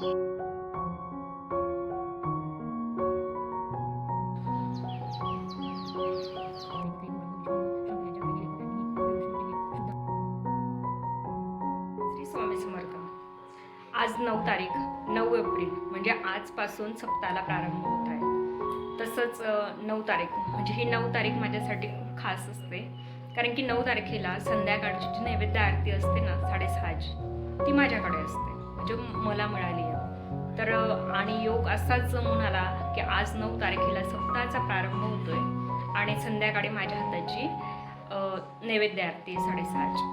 श्री स्वामी समर्थ. आज 9 तारीख 9 एप्रिल म्हणजे आजपासून सप्ताहाला प्रारंभ होत आहे. तसंच 9 तारीख म्हणजे ही 9 तारीख माझ्यासाठी खूप खास असते, कारण की 9 तारखेला संध्याकाळची जी नैवेद्य आरती असते ना 6:30ची, ती माझ्याकडे असते, म्हणजे मला मिळाली आहे. तर आणि योग असाच म्हणाला की आज 9 तारखेला सप्ताहाचा प्रारंभ होतोय आणि संध्याकाळी माझ्या हाताची नैवेद्य आरती 6:30ची.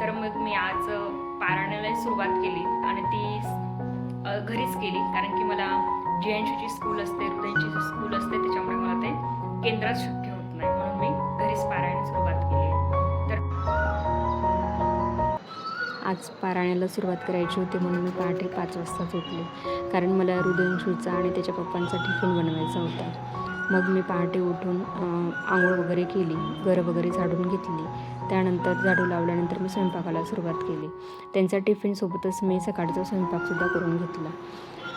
तर मग मी आज पारायणाला सुरुवात केली आणि ती घरीच केली, कारण की मला JNCची स्कूल असते, हृदयची स्कूल असते, त्याच्यामुळे मला ते केंद्रात शक्य होत नाही, म्हणून मी घरीच पारायण सुरुवात केली. तर आज पारायणाला सुरुवात करायची होती म्हणून मी पहाटे 5 वाजताच उठले, कारण मला हृदयंशूचा आणि त्याच्या पप्पांचा टिफिन बनवायचा होता. मग मी पहाटे उठून आंघोळ वगैरे केली, घरं वगैरे झाडून घेतली. त्यानंतर झाडू लावल्यानंतर मी स्वयंपाकाला सुरुवात केली. त्यांचा टिफिनसोबतच मी सकाळचा स्वयंपाकसुद्धा करून घेतला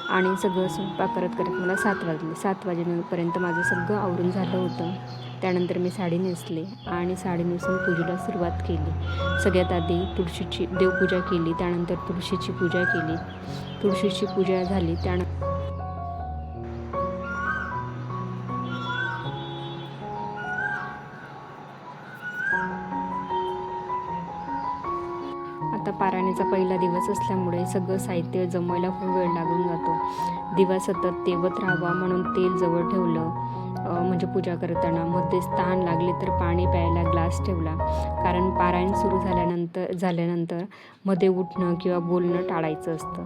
आणि सगळं स्वयंपाक करत करत मला 7 वाजले. 7 वाजेपर्यंत माझं सगळं आवरून झालं होतं. त्यानंतर मी साडी नेसली आणि साडी नेसून पूजेला सुरुवात केली. सगळ्यात आधी तुळशीची देवपूजा केली, त्यानंतर तुळशीची पूजा केली. तुळशीची पूजा झाली त्यानंतर आता पारायणाचा पहिला दिवस असल्यामुळे सगळं साहित्य जमवायला खूप वेळ लागून जातो. दिवा सतत तेवत राहावा म्हणून तेल जवळ ठेवलं, म्हणजे पूजा करताना. मध्येच तहान लागली तर पाणी प्यायला ग्लास ठेवला, कारण पारायण सुरू झाल्यानंतर मध्ये उठणं किंवा बोलणं टाळायचं असतं.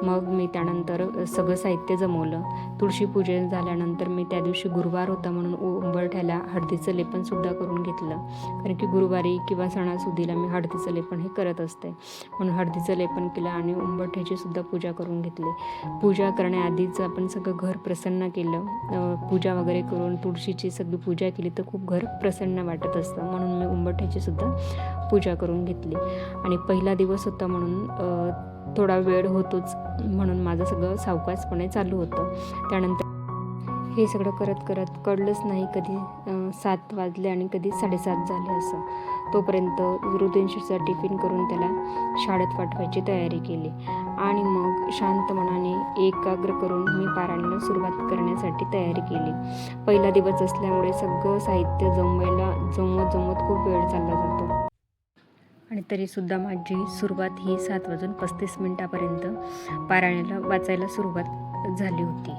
मग मी त्यानंतर सगळं साहित्य जमवलं. तुळशी पूजन झाल्यानंतर मी त्या दिवशी गुरुवार होता म्हणून उंबरठ्याला हळदीचं लेपनसुद्धा करून घेतलं, कारण की गुरुवारी किंवा सणासुदीला मी हळदीचं लेपन हे करत असते, म्हणून हळदीचं लेपन केलं आणि उंबरठ्याची सुद्धा पूजा करून घेतली. पूजा करण्याआधीच आपण सगळं घर प्रसन्न केलं. पूजा वगैरे करून तुळशीची सगळी पूजा केली तर खूप घर प्रसन्न वाटत असतं, म्हणून मी उंबरठ्याची सुद्धा पूजा करून घेतली. आणि पहिला दिवस होता म्हणून थोडा वेळ होतोच, म्हणून माझं सगळं सावकाशपणे चालू होतं. त्यानंतर हे सगळं करत करत कळलंच नाही कधी 7 वाजले आणि कधी 7:30 झाले असं. तोपर्यंत हृदयंशीचा टिफिन करून त्याला शाळेत पाठवायची तयारी केली आणि मग शांत मनाने एकाग्र करून मी पारायणाला सुरुवात करण्यासाठी तयारी केली. पहिला दिवस असल्यामुळे सगळं साहित्य जमवत खूप वेळ चालला जातो आणि तरीसुद्धा माझी सुरुवात ही 7:35 पारायणाला वाचायला सुरुवात झाली होती.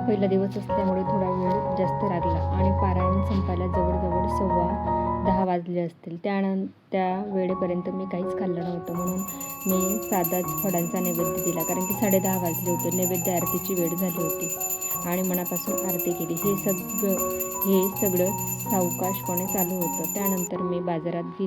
पहिला दिवस असल्यामुळे थोडा वेळ जास्त लागला आणि पारायण संपायला जवळजवळ 10:15 वाजले असतील. त्या वेळेपर्यंत मी काहीच खाल्लं नव्हतं, म्हणून मी साधाच फळांचा नैवेद्य दिला, कारण की 10:30 वाजले होते. नैवेद्य आरतीची वेळ झाली होती आणि मनापासून आरती केली. हे सगळं सावकाशपणे चालू होतं. त्यानंतर मी बाजारात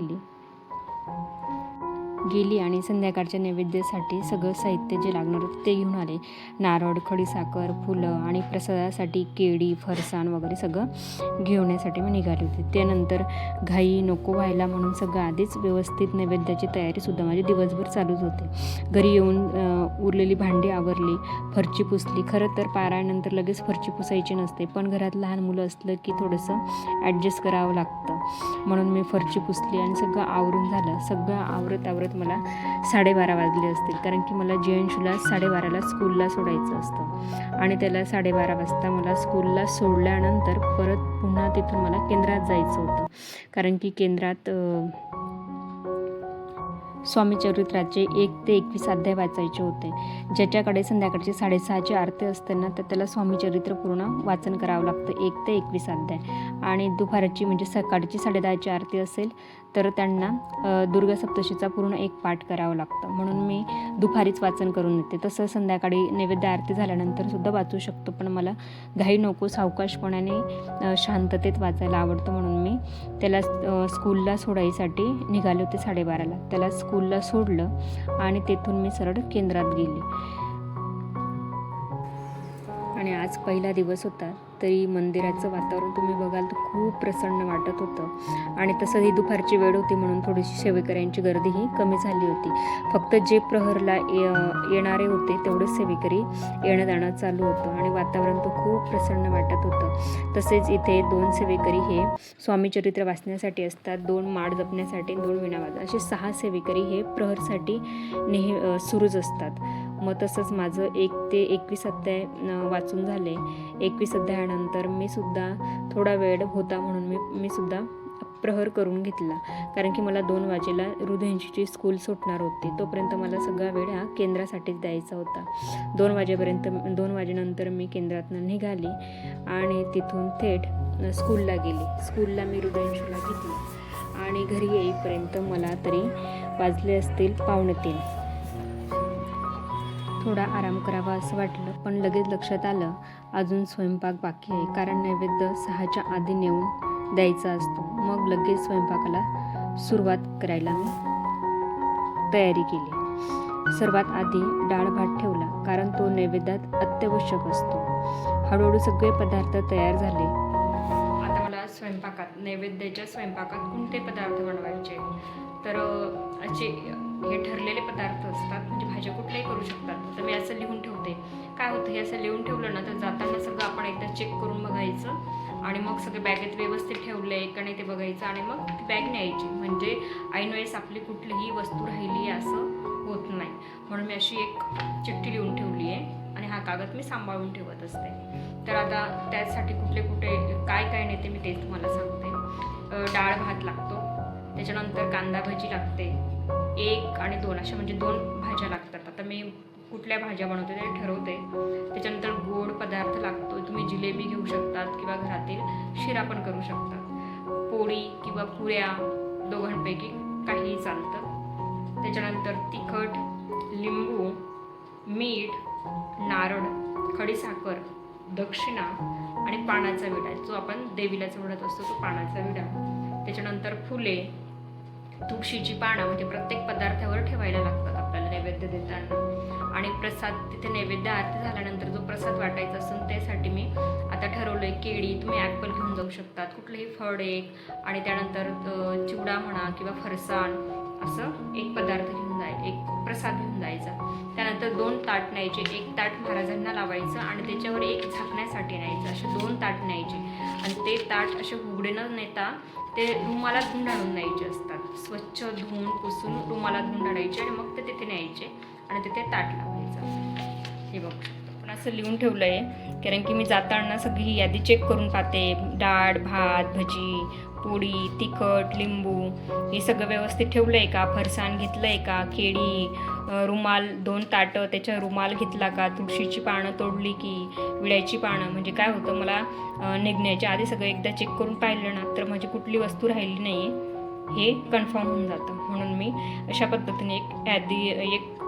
गेली आणि संध्याकाळच्या नैवेद्यासाठी सगळं साहित्य जे लागणार होतं ते घेऊन आले. नारळ, खडीसाखर, फुलं आणि प्रसादासाठी केळी, फरसाण वगैरे सगळं घेऊण्यासाठी मी निघाली होती. त्यानंतर घाई नको व्हायला म्हणून सगळं आधीच व्यवस्थित नैवेद्याची तयारीसुद्धा माझी दिवसभर चालूच होते. घरी येऊन उरलेली भांडी आवरली, फरची पुसली. खरं तर पारायणानंतर लगेच फरची पुसायची नसते, पण घरात लहान मुलं असलं की थोडंसं ॲडजस्ट करावं लागतं, म्हणून मी फरची पुसली आणि सगळं आवरून झालं. सगळं आवरत मला 12:30 वाजले असतील, कारण की मला JNCला 12:30ला स्कूलला सोडायचं असतं आणि त्याला 12:30 वाजता मला स्कूलला सोडल्यानंतर परत पुन्हा तिथून मला केंद्रात जायचं होतं, कारण की केंद्रात स्वामी चरित्राचे 1 ते 21 अध्याय वाचायचे होते. ज्याच्याकडे संध्याकाळची 6:30ची आरती असते ना, तर त्याला स्वामी चरित्र पूर्ण वाचन करावं लागतं 1 ते 21 अध्याय. आणि दुपारची म्हणजे सकाळची 10:30ची आरती असेल तर त्यांना दुर्गा सप्तशीचा पूर्ण एक पाठ करावं लागतं. म्हणून मी दुपारीच वाचन करून येते. तसं संध्याकाळी नैवेद्य आरती झाल्यानंतर सुद्धा वाचू शकतो, पण मला घाई नको, सावकाशपणाने शांततेत वाचायला आवडतं. म्हणून मी त्याला स्कूलला सोडायसाठी निघाले होते 12:30ला. त्याला स्कूलला सोडलं आणि तेथून मी सरळ केंद्रात गेले. आणि आज पहिला दिवस होता, तरी मंदिराचं वातावरण तुम्ही बघाल तर खूप प्रसन्न वाटत होतं. आणि तसं ही दुपारची वेळ होती म्हणून थोडीशी सेवेकऱ्यांची गर्दीही कमी झाली होती. फक्त जे प्रहरला येणारे होते तेवढेच सेवेकरी येणं जाणं चालू होतं आणि वातावरण तर खूप प्रसन्न वाटत होतं. तसेच इथे 2 सेवेकरी हे स्वामी चरित्र वाचण्यासाठी असतात, 2 माळ जपण्यासाठी, 2 वीणा वाजवण्यासाठी, असे 6 सेवेकरी हे प्रहरसाठी सुरूच असतात. मग तसंच माझं 1 ते 21 अध्याय वाचून झाले. 21 अध्यायानंतर मी सुद्धा थोडा वेळ होता म्हणून मी सुद्धा प्रहर करून घेतला, कारण की मला 2 वाजेला हृदयांशीची स्कूल सुटणार होती. तोपर्यंत मला सगळा वेळ हा केंद्रासाठीच द्यायचा होता. 2 वाजेनंतर मी केंद्रातून निघाली आणि तिथून थेट स्कूलला गेली. स्कूलला मी हृदयांशीला घेतली आणि घरी येईपर्यंत मला तरी वाजले असतील 2:45. थोडा आराम करावा असं वाटलं, पण लगेच लक्षात आलं अजून स्वयंपाक बाकी आहे, कारण नैवेद्य 6च्या आधी नेऊन द्यायचा असतो. मग लगेच स्वयंपाकाला सुरुवात करायला मी तयारी केली. सर्वात आधी डाळ भात ठेवला, कारण तो नैवेद्यात अत्यावश्यक असतो. हळूहळू सगळे पदार्थ तयार झाले. आता मला नैवेद्याच्या स्वयंपाकात कोणते पदार्थ बनवायचे, तर असे हे ठरलेले पदार्थ असतात. म्हणजे भाज्या कुठल्याही करू शकतात. तर मी असं लिहून ठेवते. काय होतं, हे असं लिहून ठेवलं ना तर जाताना सगळं आपण एकदा चेक करून बघायचं आणि मग सगळं बॅगेत व्यवस्थित ठेवलं आहे का नाही ते बघायचं आणि मग ती बॅग न्यायची. म्हणजे ऐनवेळेस आपली कुठलीही वस्तू राहिली असं होत नाही. म्हणून मी अशी एक चिठ्ठी लिहून ठेवली आहे आणि हा कागद मी सांभाळून ठेवत असते. तर आता त्यासाठी कुठे काय नेते मी तेच तुम्हाला सांगते. डाळ भात लागतो, त्याच्यानंतर कांदा भजी लागते, 1 आणि 2 अशा म्हणजे 2 भाज्या लागतात. आता मी कुठल्या भाज्या बनवते ते ठरवते. त्याच्यानंतर गोड पदार्थ लागतो. तुम्ही जिलेबी घेऊ शकतात किंवा घरातील शिरा पण करू शकतात. पोळी किंवा पुऱ्या दोघांपैकी काहीही चालतं. त्याच्यानंतर तिखट, लिंबू, मीठ, नारळ, खडीसाखर, दक्षिणा आणि पानाचा विडा, जो आपण देवीला चढवत असतो तो पानाचा विडा. त्याच्यानंतर फुले, तुळशीची पानं, म्हणजे प्रत्येक पदार्थावर ठेवायला लागतात आपल्याला नैवेद्य देताना. आणि प्रसाद तिथे नैवेद्य आरती झाल्यानंतर जो प्रसाद वाटायचा असतो त्यासाठी मी आता ठरवलंय केळी, तुम्ही ॲपल घेऊन जाऊ शकतात, कुठलंही फळ एक, आणि त्यानंतर चिवडा म्हणा किंवा फरसाण, असं एक पदार्थ घेऊन एक प्रसाद घेऊन जायचा. त्यानंतर 2 ताट न्यायचे. 1 ताट महाराजांना लावायचं आणि त्याच्यावर 1 झाकण्यासाठी न्यायचं. असे 2 ताट न्यायचे आणि ते ताट असे उघडे न नेता ते रुमालात गुंडाळून न्यायचे असतात. स्वच्छ धुवून पुसून रुमालात गुंडाळायचे आणि मग ते तिथे न्यायचे आणि तिथे ताट लावायचं. हे बघू शकतो. पण असं लिहून ठेवलं आहे, कारण की मी जाताना सगळी यादी चेक करून पाहते. डाळ, भात, भजी, पोळी, तिखट, लिंबू हे सगळं व्यवस्थित ठेवलं आहे का, फरसाण घेतलं आहे का, केळी, रुमाल, 2 ताटं त्याच्या रुमाल घेतला का, तुळशीची पानं तोडली की, विड्याची पानं. म्हणजे काय होतं, मला निघण्याच्या आधी सगळं एकदा चेक करून पाहिलं ना तर माझी कुठली वस्तू राहिली नाही हे कन्फर्म होऊन जातं. म्हणून मी अशा पद्धतीने एक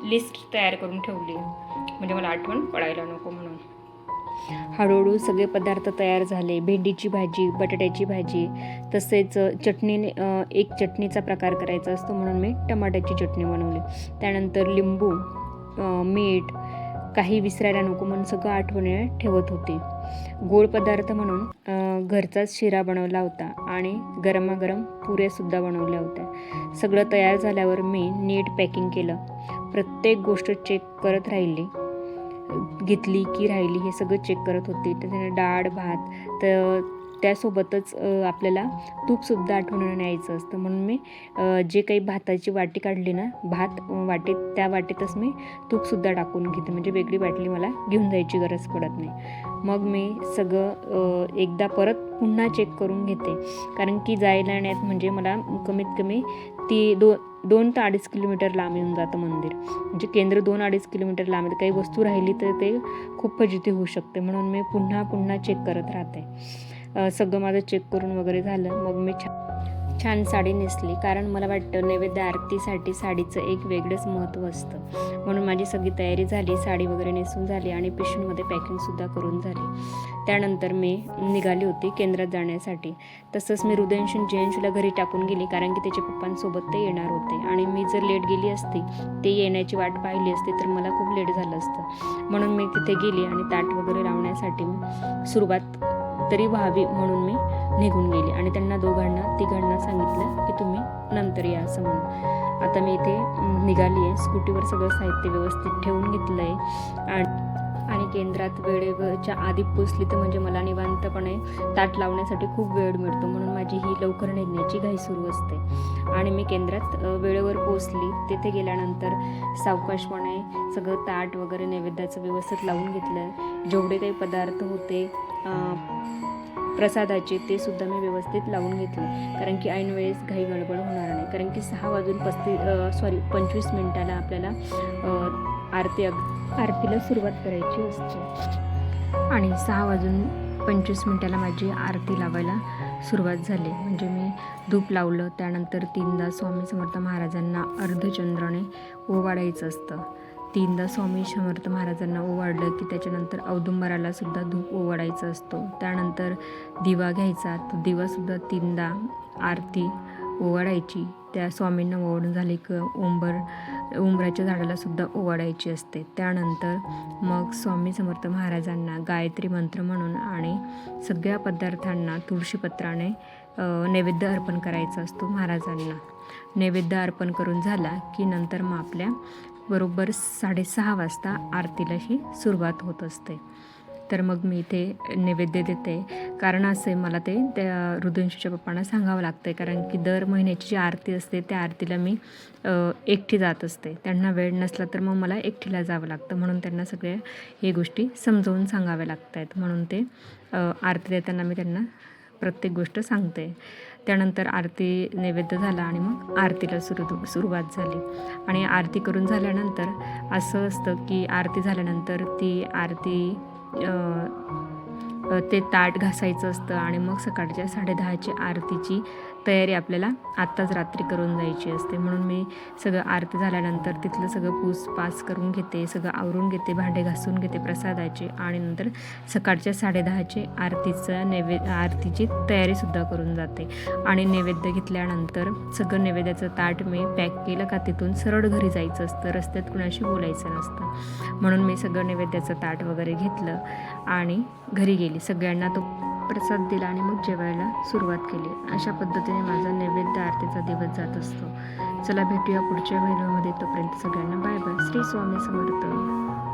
लिस्ट तयार करून ठेवली, म्हणजे मला आठवण पडायला नको म्हणून. हळूहळू सगळे पदार्थ तयार झाले. भेंडीची भाजी, बटाट्याची भाजी, तसेच चटणीने एक चटणीचा प्रकार करायचा असतो म्हणून मी टमाट्याची चटणी बनवली. त्यानंतर लिंबू, मीठ, काही विसरायला नको म्हणून सगळं आठवणीने ठेवत होते. गोड पदार्थ म्हणून घरचाच शिरा बनवला होता आणि गरमागरम पुऱ्यासुद्धा बनवल्या होत्या. सगळं तयार झाल्यावर मी नीट पॅकिंग केलं. प्रत्येक गोष्ट चेक करत राहिली, घेतली की राहिली हे सगळं चेक करत होते. त्याच्याने डाळ भात, तर त्यासोबतच आपल्याला तूपसुद्धा आठवणीने न्यायचं असतं. म्हणून मी जे काही भाताची वाटी काढली ना, भात वाटीत, त्या वाटीतच मी तूपसुद्धा टाकून घेते, म्हणजे वेगळी बाटली मला घेऊन जायची गरज पडत नाही. मग मी सगळं एकदा परत पुन्हा चेक करून घेते, कारण की जायला येण्यात म्हणजे मला कमीत कमी ती 2 ते 2.5 किलोमीटर लांब येऊन जातं मंदिर. म्हणजे केंद्र 2-2.5 किलोमीटर लांब आहे. काही वस्तू राहिली तर ते खूप फजिती होऊ शकते, म्हणून मी पुन्हा चेक करत राहते. सगळं माझं चेक करून वगैरे झालं. मग मी छान साडी नेसली, कारण मला वाटतं नैवेद्य आरतीसाठी साडीचं एक वेगळंच महत्त्व असतं. म्हणून माझी सगळी तयारी झाली, साडी वगैरे नेसून झाली आणि पिशवीमध्ये पॅकिंगसुद्धा करून झाली. त्यानंतर मी निघाली होती केंद्रात जाण्यासाठी. तसंच मी जयंशूला घरी टाकून गेली, कारण की त्याच्या पप्पांसोबत ते येणार होते आणि मी जर लेट गेली असती, ते येण्याची वाट पाहिली असती तर मला खूप लेट झालं असतं. म्हणून मी तिथे गेली आणि ताट वगैरे लावण्यासाठी सुरुवात तरी व्हावी म्हणून मी निघून गेली आणि त्यांना तिघांना सांगितलं की तुम्ही नंतर या असं म्हणून. आता मी इथे निघाली आहे. स्कूटीवर सगळं साहित्य व्यवस्थित ठेवून घेतलं आहे आणि केंद्रात वेळेच्या आधी पोचली तर म्हणजे मला निवांतपणे ताट लावण्यासाठी खूप वेळ मिळतो, म्हणून माझी ही लवकर निघण्याची घाई सुरू असते. आणि मी केंद्रात वेळेवर पोचली. तिथे गेल्यानंतर सावकाशपणे सगळं ताट वगैरे नैवेद्याचं व्यवस्थित लावून घेतलं. जेवढे काही पदार्थ होते प्रसादाचे ते सुद्धा मी व्यवस्थित लावून घेतले, कारण की ऐन वेळेस घाई गडबड होणार नाही. कारण की 6 वाजून 25 मिनिटाला आपल्याला आरतीला सुरुवात करायची असते आणि 6 वाजून 25 मिनिटाला माझी आरती लावायला सुरुवात झाली. म्हणजे मी धूप लावलं, त्यानंतर 3दा स्वामी समर्थ महाराजांना अर्धचंद्राने ओवाळायचं असतं. 3दा स्वामी समर्थ महाराजांना ओवाळलं की त्याच्यानंतर औदुंबराला सुद्धा धूप ओवाळायचा असतो. त्यानंतर दिवा घ्यायचा, तो दिवासुद्धा 3दा आरती ओवाळायची. त्या स्वामींना ओवाळून झाली की उंबराच्या झाडाला सुद्धा ओवाळायची असते. त्यानंतर मग स्वामी समर्थ महाराजांना गायत्री मंत्र म्हणून आणि सगळ्या पदार्थांना तुळशीपत्राने नैवेद्य अर्पण करायचा असतो महाराजांना. नैवेद्य अर्पण करून झाला की नंतर मग आपल्या बरोबर 6:30 वाजता आरतीला ही सुरुवात होत असते. तर मग मी इथे नैवेद्य देते, कारण असं आहे मला ते त्या हृदयंशीच्या पप्पांना सांगावं लागतं आहे, कारण की दर महिन्याची जी आरती असते त्या आरतीला मी एकटी जात असते. त्यांना वेळ नसला तर मग मला एकटीला जावं लागतं, म्हणून त्यांना सगळ्या हे गोष्टी समजावून सांगाव्या लागत आहेत. म्हणून ते आरती देताना मी त्यांना प्रत्येक गोष्ट सांगते. त्यानंतर आरती नैवेद्य झाला आणि मग आरतीला सुरुवात झाली. आणि आरती करून झाल्यानंतर असं असतं की आरती झाल्यानंतर ती आरती ते ताट घासायचं असतं आणि मग सकाळच्या 10:30ची आरतीची तयारी आपल्याला आत्ताच रात्री करून जायची असते. म्हणून मी सगळं आरती झाल्यानंतर तिथलं सगळं पूसपास करून घेते, सगळं आवरून घेते, भांडे घासून घेते प्रसादाचे आणि नंतर सकाळच्या 10:30ची आरतीची तयारीसुद्धा करून जाते. आणि नैवेद्य घेतल्यानंतर सगळं नैवेद्याचं ताट मी पॅक केलं का तिथून सरळ घरी जायचं असतं, रस्त्यात कुणाशी बोलायचं नसतं. म्हणून मी सगळं नैवेद्याचं ताट वगैरे घेतलं आणि घरी गेली. सगळ्यांना तो प्रसाद दिला आणि मग जेवायला सुरुवात केली. अशा पद्धतीने माझा नैवेद्य आरतीचा दिवस जात असतो. चला भेटूया पुढच्या व्हिडिओमध्ये. तोपर्यंत सगळ्यांना बाय बाय. श्री स्वामी समर्थ.